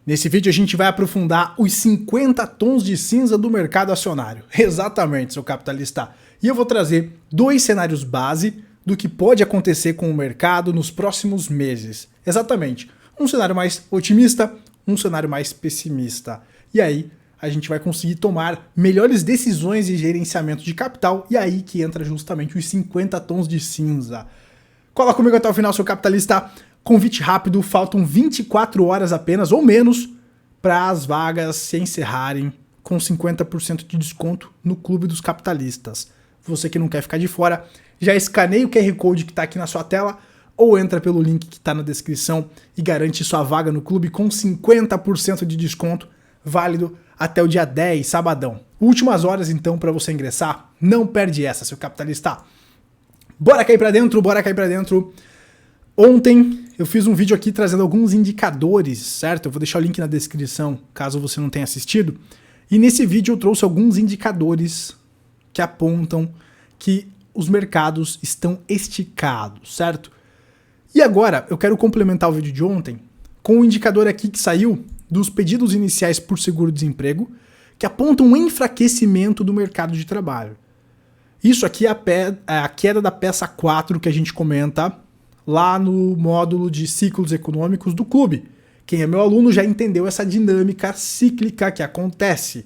Nesse vídeo a gente vai aprofundar os 50 tons de cinza do mercado acionário. Exatamente, seu capitalista. E eu vou trazer dois cenários base do que pode acontecer com o mercado nos próximos meses. Exatamente, um cenário mais otimista, um cenário mais pessimista. E aí a gente vai conseguir tomar melhores decisões de gerenciamento de capital, e aí que entra justamente os 50 tons de cinza. Cola comigo até o final, seu capitalista. Convite rápido, faltam 24 horas apenas, ou menos, para as vagas se encerrarem com 50% de desconto no Clube dos Capitalistas. Você que não quer ficar de fora, já escaneia o QR Code que está aqui na sua tela, ou entra pelo link que está na descrição e garante sua vaga no clube com 50% de desconto, válido até o dia 10, sabadão. Últimas horas então para você ingressar, não perde essa, seu capitalista. Bora cair para dentro, bora cair para dentro. Ontem eu fiz um vídeo aqui trazendo alguns indicadores, certo? Eu vou deixar o link na descrição, caso você não tenha assistido. E nesse vídeo eu trouxe alguns indicadores que apontam que os mercados estão esticados, certo? E agora eu quero complementar o vídeo de ontem com um indicador aqui que saiu dos pedidos iniciais por seguro-desemprego, que apontam um enfraquecimento do mercado de trabalho. Isso aqui é a queda da peça 4 que a gente comenta lá no módulo de ciclos econômicos do clube. Quem é meu aluno já entendeu essa dinâmica cíclica que acontece.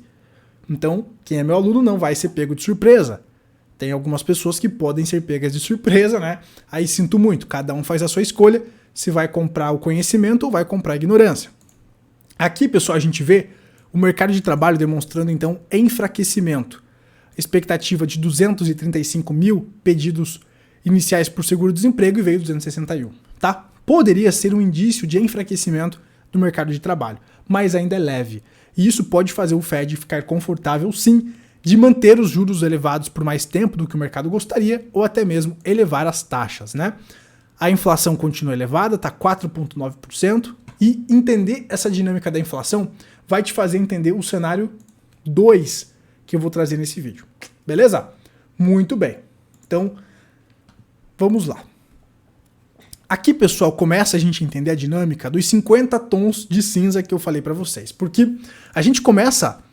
Então, quem é meu aluno não vai ser pego de surpresa. Tem algumas pessoas que podem ser pegas de surpresa, né? Aí sinto muito, cada um faz a sua escolha, se vai comprar o conhecimento ou vai comprar a ignorância. Aqui, pessoal, a gente vê o mercado de trabalho demonstrando, então, enfraquecimento. Expectativa de 235 mil pedidos iniciais por seguro-desemprego e veio 261, tá? Poderia ser um indício de enfraquecimento do mercado de trabalho, mas ainda é leve. E isso pode fazer o Fed ficar confortável, sim, de manter os juros elevados por mais tempo do que o mercado gostaria, ou até mesmo elevar as taxas, né? A inflação continua elevada, está 4,9%, e entender essa dinâmica da inflação vai te fazer entender o cenário 2 que eu vou trazer nesse vídeo. Beleza? Muito bem. Então, vamos lá. Aqui, pessoal, começa a gente entender a dinâmica dos 50 tons de cinza que eu falei para vocês. Porque a gente começa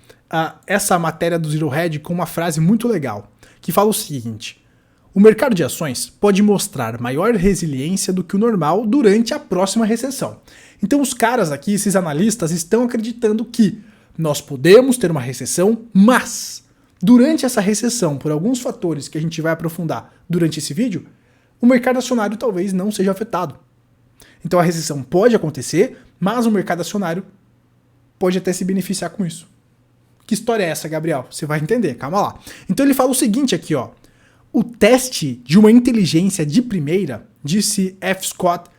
essa matéria do Zero Hedge com uma frase muito legal, que fala o seguinte: o mercado de ações pode mostrar maior resiliência do que o normal durante a próxima recessão. Então os caras aqui, esses analistas, estão acreditando que nós podemos ter uma recessão, mas durante essa recessão, por alguns fatores que a gente vai aprofundar durante esse vídeo, o mercado acionário talvez não seja afetado. Então a recessão pode acontecer, mas o mercado acionário pode até se beneficiar com isso. Que história é essa, Gabriel? Você vai entender, calma lá. Então ele fala o seguinte aqui, ó. O teste de uma inteligência de primeira, disse F. Scott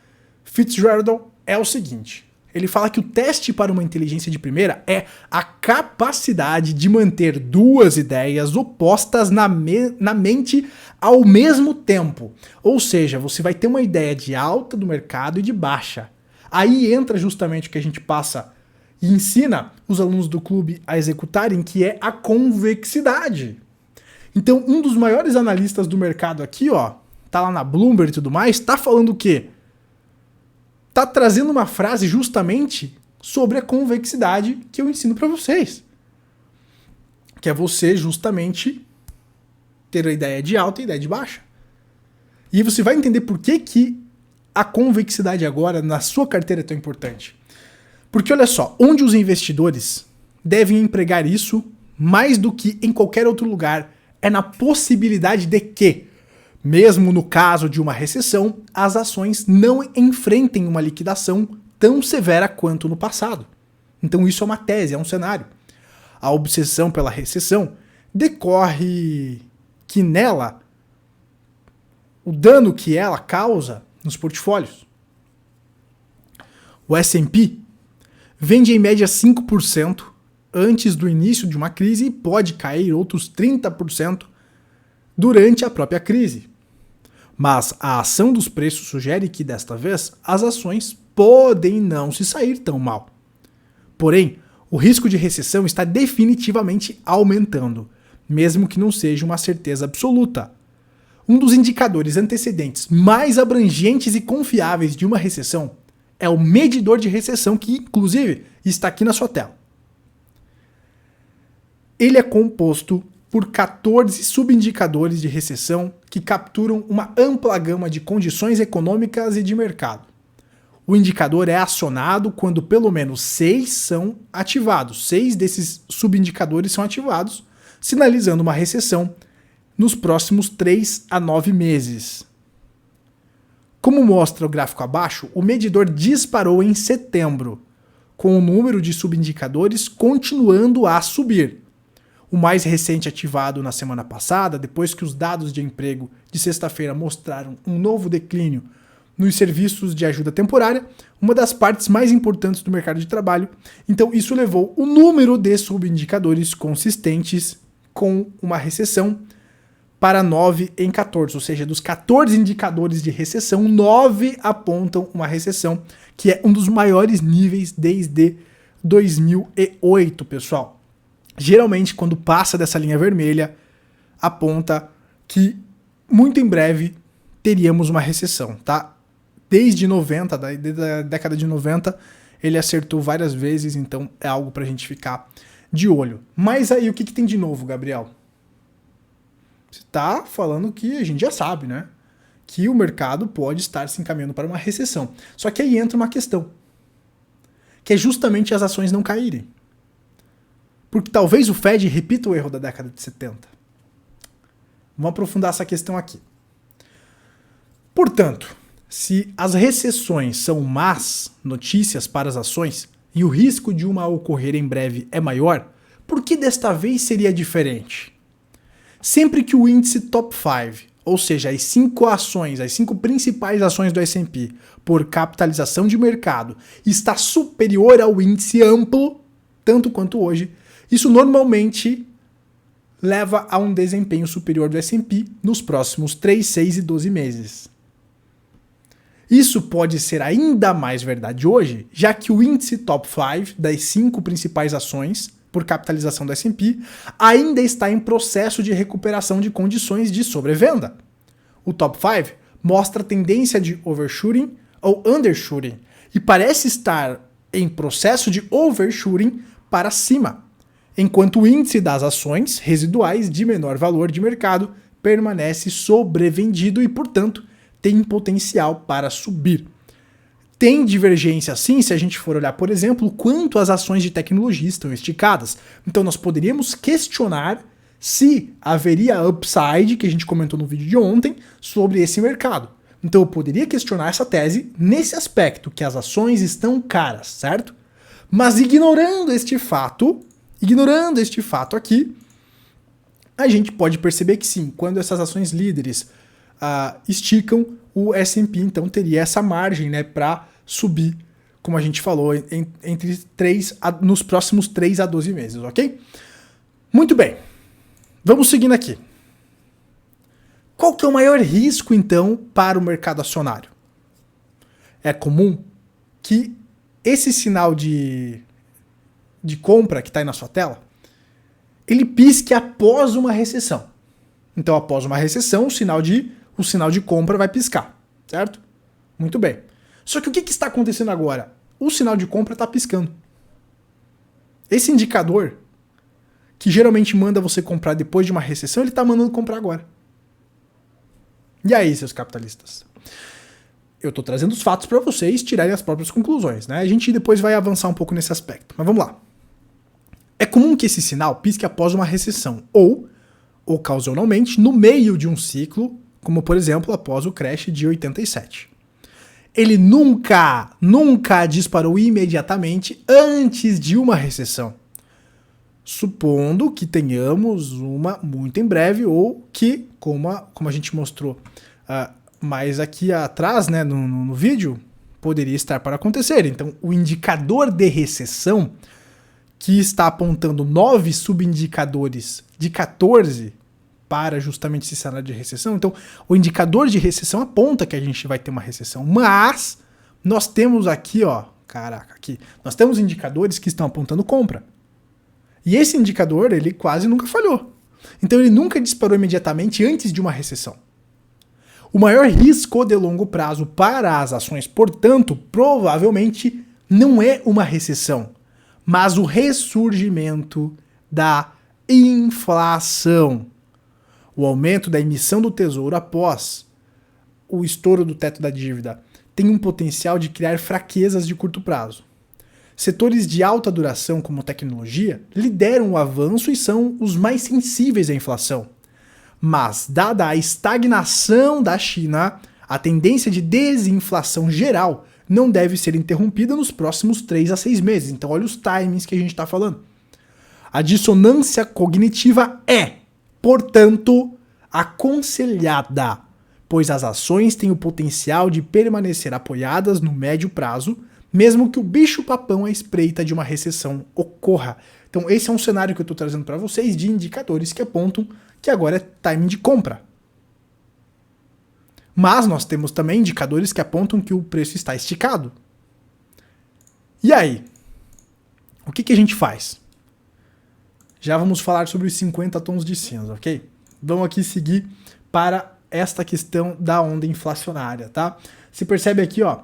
Fitzgerald, é o seguinte. Ele fala que o teste para uma inteligência de primeira é a capacidade de manter duas ideias opostas na mente ao mesmo tempo. Ou seja, você vai ter uma ideia de alta do mercado e de baixa. Aí entra justamente o que a gente passa e ensina os alunos do clube a executarem, que é a convexidade. Então, um dos maiores analistas do mercado aqui, ó, tá lá na Bloomberg e tudo mais, tá falando o quê? Tá trazendo uma frase justamente sobre a convexidade que eu ensino para vocês. Que é você justamente ter a ideia de alta e a ideia de baixa. E você vai entender por que a convexidade agora na sua carteira é tão importante. Porque olha só, onde os investidores devem empregar isso mais do que em qualquer outro lugar é na possibilidade de que, mesmo no caso de uma recessão, as ações não enfrentem uma liquidação tão severa quanto no passado. Então isso é uma tese, é um cenário. A obsessão pela recessão decorre que nela, o dano que ela causa nos portfólios. O S&P vende em média 5% antes do início de uma crise e pode cair outros 30% durante a própria crise. Mas a ação dos preços sugere que, desta vez, as ações podem não se sair tão mal. Porém, o risco de recessão está definitivamente aumentando, mesmo que não seja uma certeza absoluta. Um dos indicadores antecedentes mais abrangentes e confiáveis de uma recessão É o medidor de recessão que, inclusive, está aqui na sua tela. Ele é composto por 14 subindicadores de recessão que capturam uma ampla gama de condições econômicas e de mercado. O indicador é acionado quando pelo menos 6 são ativados. 6 desses subindicadores são ativados, sinalizando uma recessão nos próximos 3 a 9 meses. Como mostra o gráfico abaixo, o medidor disparou em setembro, com o número de subindicadores continuando a subir. O mais recente ativado na semana passada, depois que os dados de emprego de sexta-feira mostraram um novo declínio nos serviços de ajuda temporária, uma das partes mais importantes do mercado de trabalho. Então isso levou o número de subindicadores consistentes com uma recessão para 9 em 14, ou seja, dos 14 indicadores de recessão, 9 apontam uma recessão, que é um dos maiores níveis desde 2008, pessoal. Geralmente, quando passa dessa linha vermelha, aponta que muito em breve teríamos uma recessão, tá? Desde 90, desde a década de 90, ele acertou várias vezes, então é algo pra gente ficar de olho. Mas aí, o que tem de novo, Gabriel? Você tá falando que a gente já sabe, né? Que o mercado pode estar se encaminhando para uma recessão. Só que aí entra uma questão, que é justamente as ações não caírem. Porque talvez o Fed repita o erro da década de 70. Vamos aprofundar essa questão aqui. Portanto, se as recessões são más notícias para as ações e o risco de uma ocorrer em breve é maior, por que desta vez seria diferente? Sempre que o índice Top 5, ou seja, as 5 ações, as 5 principais ações do S&P por capitalização de mercado, está superior ao índice amplo, tanto quanto hoje, isso normalmente leva a um desempenho superior do S&P nos próximos 3, 6 e 12 meses. Isso pode ser ainda mais verdade hoje, já que o índice Top 5 das 5 principais ações por capitalização do S&P ainda está em processo de recuperação de condições de sobrevenda. O Top 5 mostra tendência de overshooting ou undershooting e parece estar em processo de overshooting para cima, enquanto o índice das ações residuais de menor valor de mercado permanece sobrevendido e, portanto, tem potencial para subir. Tem divergência sim se a gente for olhar, por exemplo, quanto as ações de tecnologia estão esticadas. Então nós poderíamos questionar se haveria upside, que a gente comentou no vídeo de ontem, sobre esse mercado. Então eu poderia questionar essa tese nesse aspecto, que as ações estão caras, certo? Mas ignorando este fato aqui, a gente pode perceber que sim, quando essas ações líderes esticam, o S&P então teria essa margem, né, para subir, como a gente falou, nos próximos 3 a 12 meses, ok? Muito bem, vamos seguindo aqui. Qual que é o maior risco então para o mercado acionário? É comum que esse sinal de compra que está aí na sua tela, ele pisque após uma recessão. Então, após uma recessão, o sinal de compra vai piscar, certo? Muito bem. Só que o que está acontecendo agora? O sinal de compra está piscando. Esse indicador, que geralmente manda você comprar depois de uma recessão, ele está mandando comprar agora. E aí, seus capitalistas? Eu estou trazendo os fatos para vocês tirarem as próprias conclusões, né? A gente depois vai avançar um pouco nesse aspecto. Mas vamos lá. É comum que esse sinal pisque após uma recessão ou, ocasionalmente, no meio de um ciclo, como por exemplo após o crash de 87. Ele nunca disparou imediatamente antes de uma recessão, supondo que tenhamos uma muito em breve ou que, como a gente mostrou mais aqui atrás, né, no vídeo, poderia estar para acontecer. Então o indicador de recessão, que está apontando 9 subindicadores de 14 para justamente esse cenário de recessão. Então, o indicador de recessão aponta que a gente vai ter uma recessão, mas nós temos aqui, nós temos indicadores que estão apontando compra. E esse indicador, ele quase nunca falhou. Então, ele nunca disparou imediatamente antes de uma recessão. O maior risco de longo prazo para as ações, portanto, provavelmente não é uma recessão, mas o ressurgimento da inflação. O aumento da emissão do tesouro após o estouro do teto da dívida tem um potencial de criar fraquezas de curto prazo. Setores de alta duração, como tecnologia, lideram o avanço e são os mais sensíveis à inflação. Mas, dada a estagnação da China, a tendência de desinflação geral não deve ser interrompida nos próximos 3 a 6 meses. Então, olha os timings que a gente está falando. A dissonância cognitiva é, portanto, aconselhada, pois as ações têm o potencial de permanecer apoiadas no médio prazo, mesmo que o bicho-papão à espreita de uma recessão ocorra. Então esse é um cenário que eu estou trazendo para vocês de indicadores que apontam que agora é timing de compra. Mas nós temos também indicadores que apontam que o preço está esticado. E aí? O que a gente faz? Já vamos falar sobre os 50 tons de cinza, ok? Vamos aqui seguir para esta questão da onda inflacionária, tá? Se percebe aqui, ó,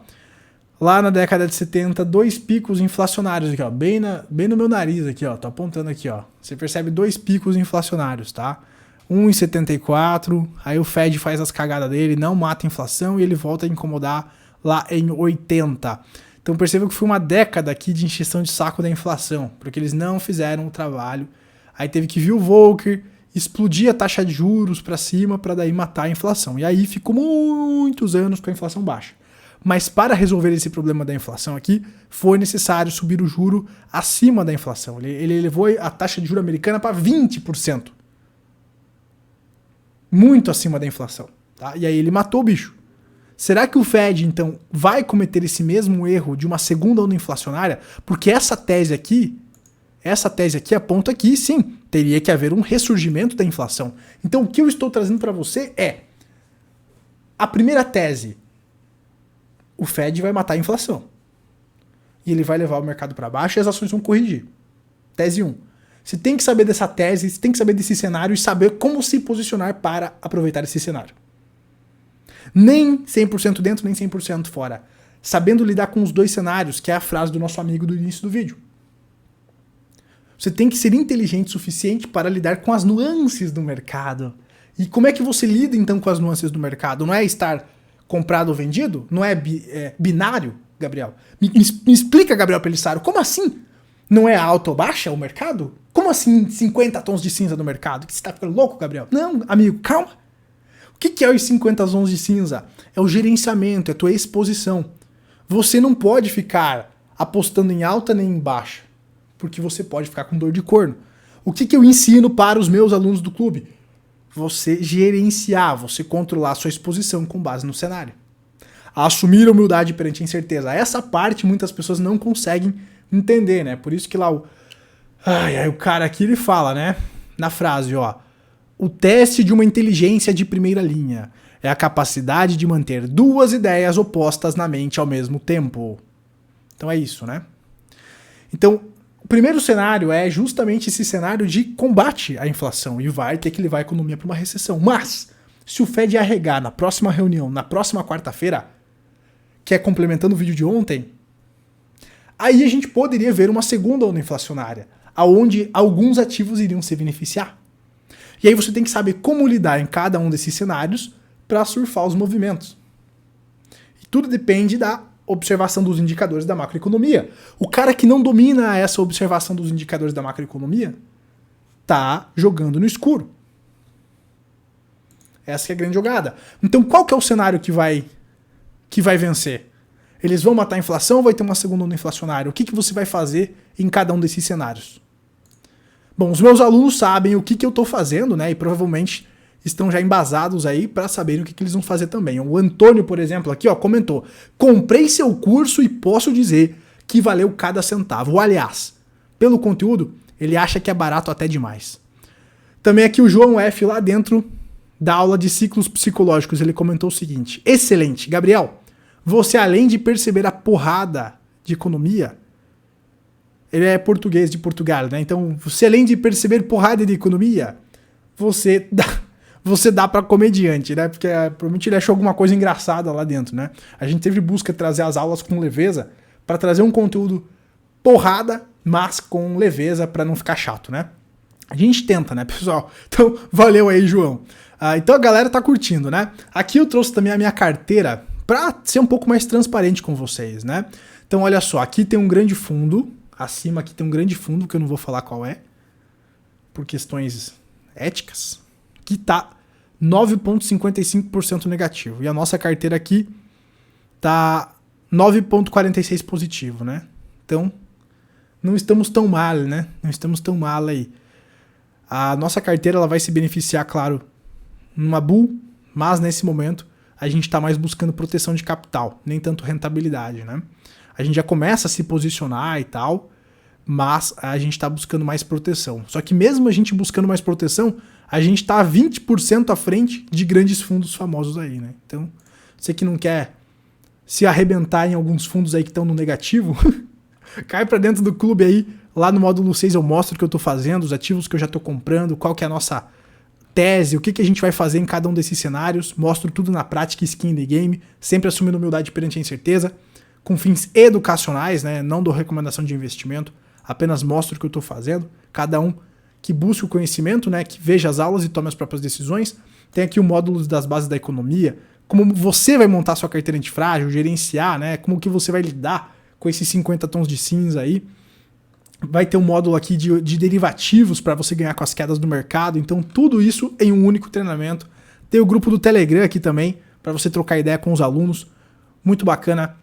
lá na década de 70, 2 picos inflacionários aqui, ó, bem no meu nariz aqui, ó, tô apontando aqui, ó. Você percebe 2 picos inflacionários, tá? Um em 74, aí o Fed faz as cagadas dele, não mata a inflação e ele volta a incomodar lá em 80. Então perceba que foi uma década aqui de encheção de saco da inflação, porque eles não fizeram o trabalho. Aí teve que vir o Volcker, explodir a taxa de juros para cima para daí matar a inflação. E aí ficou muitos anos com a inflação baixa. Mas para resolver esse problema da inflação aqui, foi necessário subir o juro acima da inflação. Ele elevou a taxa de juros americana para 20%. Muito acima da inflação. Tá? E aí ele matou o bicho. Será que o Fed, então, vai cometer esse mesmo erro de uma segunda onda inflacionária? Porque essa tese aqui aponta que, sim, teria que haver um ressurgimento da inflação. Então, o que eu estou trazendo para você é a primeira tese. O Fed vai matar a inflação. E ele vai levar o mercado para baixo e as ações vão corrigir. Tese 1. Você tem que saber dessa tese, você tem que saber desse cenário e saber como se posicionar para aproveitar esse cenário. Nem 100% dentro, nem 100% fora. Sabendo lidar com os dois cenários, que é a frase do nosso amigo do início do vídeo. Você tem que ser inteligente o suficiente para lidar com as nuances do mercado. E como é que você lida então com as nuances do mercado? Não é estar comprado ou vendido? Não é binário, Gabriel? Me explica, Gabriel Pelissaro, como assim? Não é alta ou baixa o mercado? Como assim 50 tons de cinza no mercado? Você tá ficando louco, Gabriel? Não, amigo, calma. O que é os 50 tons de cinza? É o gerenciamento, é a tua exposição. Você não pode ficar apostando em alta nem em baixa, porque você pode ficar com dor de corno. O que eu ensino para os meus alunos do clube? Você gerenciar, você controlar a sua exposição com base no cenário. A assumir a humildade perante a incerteza. Essa parte muitas pessoas não conseguem entender, né? Por isso que lá o cara aqui ele fala, né? Na frase, ó. O teste de uma inteligência de primeira linha é a capacidade de manter duas ideias opostas na mente ao mesmo tempo. Então é isso, né? Então, o primeiro cenário é justamente esse cenário de combate à inflação e vai ter que levar a economia para uma recessão. Mas, se o Fed arregar na próxima reunião, na próxima quarta-feira, que é complementando o vídeo de ontem, aí a gente poderia ver uma segunda onda inflacionária, aonde alguns ativos iriam se beneficiar. E aí você tem que saber como lidar em cada um desses cenários para surfar os movimentos. E tudo depende da observação dos indicadores da macroeconomia. O cara que não domina essa observação dos indicadores da macroeconomia tá jogando no escuro. Essa é a grande jogada. Então qual que é o cenário que vai vencer? Eles vão matar a inflação ou vai ter uma segunda onda inflacionária? O que você vai fazer em cada um desses cenários? Bom, os meus alunos sabem o que eu estou fazendo, né? E provavelmente estão já embasados aí para saberem o que eles vão fazer também. O Antônio, por exemplo, aqui ó, comentou: comprei seu curso e posso dizer que valeu cada centavo. Aliás, pelo conteúdo, ele acha que é barato até demais. Também aqui o João F, lá dentro da aula de ciclos psicológicos, ele comentou o seguinte: excelente, Gabriel, você além de perceber a porrada de economia, ele é português de Portugal, né? Então, você além de perceber porrada de economia, você você dá pra comediante, né? Porque provavelmente ele achou alguma coisa engraçada lá dentro, né? A gente sempre busca trazer as aulas com leveza pra trazer um conteúdo porrada, mas com leveza pra não ficar chato, né? A gente tenta, né, pessoal? Então, valeu aí, João. Então a galera tá curtindo, né? Aqui eu trouxe também a minha carteira pra ser um pouco mais transparente com vocês, né? Então, olha só, aqui tem um grande fundo, acima aqui tem um grande fundo, que eu não vou falar qual é, por questões éticas, que tá 9,55% negativo. E a nossa carteira aqui tá 9,46% positivo, né? Então, não estamos tão mal, né? Não estamos tão mal aí. A nossa carteira ela vai se beneficiar, claro, numa bull, mas nesse momento a gente está mais buscando proteção de capital, nem tanto rentabilidade, né? A gente já começa a se posicionar e tal, mas a gente está buscando mais proteção. Só que mesmo a gente buscando mais proteção, a gente está 20% à frente de grandes fundos famosos aí, né? Então, você que não quer se arrebentar em alguns fundos aí que estão no negativo, cai para dentro do clube aí. Lá no módulo 6 eu mostro o que eu estou fazendo, os ativos que eu já estou comprando, qual que é a nossa tese, o que a gente vai fazer em cada um desses cenários. Mostro tudo na prática, skin the game, sempre assumindo humildade perante a incerteza, com fins educacionais, né? Não dou recomendação de investimento, apenas mostro o que eu estou fazendo. Cada um que busque o conhecimento, né? Que veja as aulas e tome as próprias decisões. Tem aqui o módulo das bases da economia, como você vai montar sua carteira antifrágil, gerenciar, né? Como que você vai lidar com esses 50 tons de cinza aí. Vai ter um módulo aqui de derivativos para você ganhar com as quedas do mercado. Então, tudo isso em um único treinamento. Tem o grupo do Telegram aqui também, para você trocar ideia com os alunos. Muito bacana.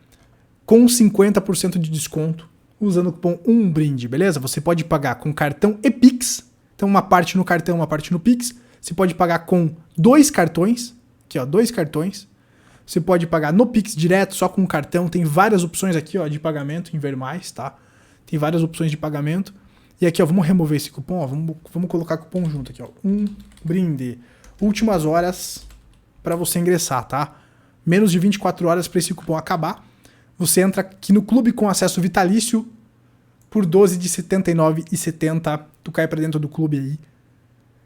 Com 50% de desconto, usando o cupom UMBRINDE, beleza? Você pode pagar com cartão e Pix. Então, uma parte no cartão, uma parte no Pix. Você pode pagar com 2 cartões. Aqui, ó, 2 cartões. Você pode pagar no Pix direto, só com cartão. Tem várias opções aqui, ó, de pagamento em ver mais, tá? Tem várias opções de pagamento. E aqui, ó, vamos remover esse cupom, ó, vamos colocar cupom junto aqui, ó. UMBRINDE. Últimas horas para você ingressar, tá? Menos de 24 horas para esse cupom acabar. Você entra aqui no clube com acesso vitalício por 12 de R$ 79,70. Tu cai para dentro do clube aí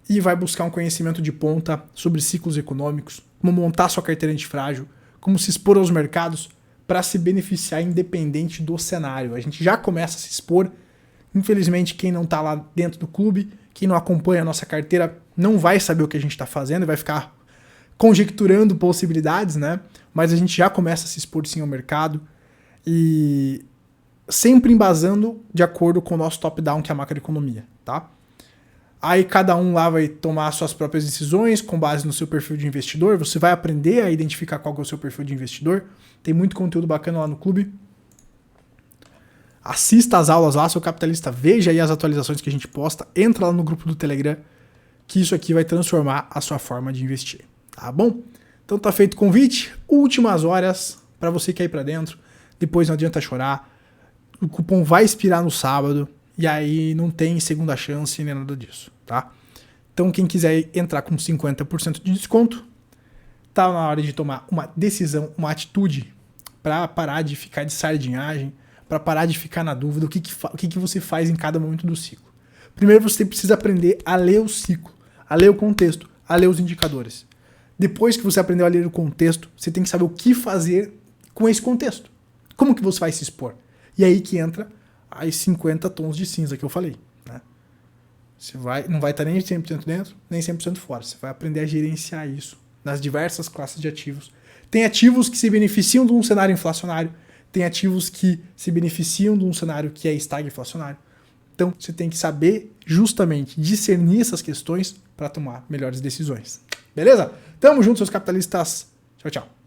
e vai buscar um conhecimento de ponta sobre ciclos econômicos, como montar sua carteira antifrágil, como se expor aos mercados, para se beneficiar independente do cenário. A gente já começa a se expor. Infelizmente, quem não está lá dentro do clube, quem não acompanha a nossa carteira, não vai saber o que a gente está fazendo e vai ficar conjecturando possibilidades, né? Mas a gente já começa a se expor sim ao mercado e sempre embasando de acordo com o nosso top-down, que é a macroeconomia, tá? Aí cada um lá vai tomar suas próprias decisões com base no seu perfil de investidor. Você vai aprender a identificar qual que é o seu perfil de investidor. Tem muito conteúdo bacana lá no clube. Assista as aulas lá, seu capitalista. Veja aí as atualizações que a gente posta. Entra lá no grupo do Telegram, que isso aqui vai transformar a sua forma de investir. Tá bom? Então tá feito o convite. Últimas horas para você que ir para dentro. Depois não adianta chorar. O cupom vai expirar no sábado. E aí não tem segunda chance nem nada disso, tá? Então quem quiser entrar com 50% de desconto, tá na hora de tomar uma decisão, uma atitude para parar de ficar de sardinhagem, para parar de ficar na dúvida o que você faz em cada momento do ciclo. Primeiro você precisa aprender a ler o ciclo, a ler o contexto, a ler os indicadores. Depois que você aprendeu a ler o contexto, você tem que saber o que fazer com esse contexto. Como que você vai se expor? E aí que entra as 50 tons de cinza que eu falei, né? Você não vai estar nem 100% dentro, nem 100% fora. Você vai aprender a gerenciar isso nas diversas classes de ativos. Tem ativos que se beneficiam de um cenário inflacionário, tem ativos que se beneficiam de um cenário que é estagflacionário. Então, você tem que saber justamente discernir essas questões para tomar melhores decisões. Beleza? Tamo junto, seus capitalistas. Tchau, tchau.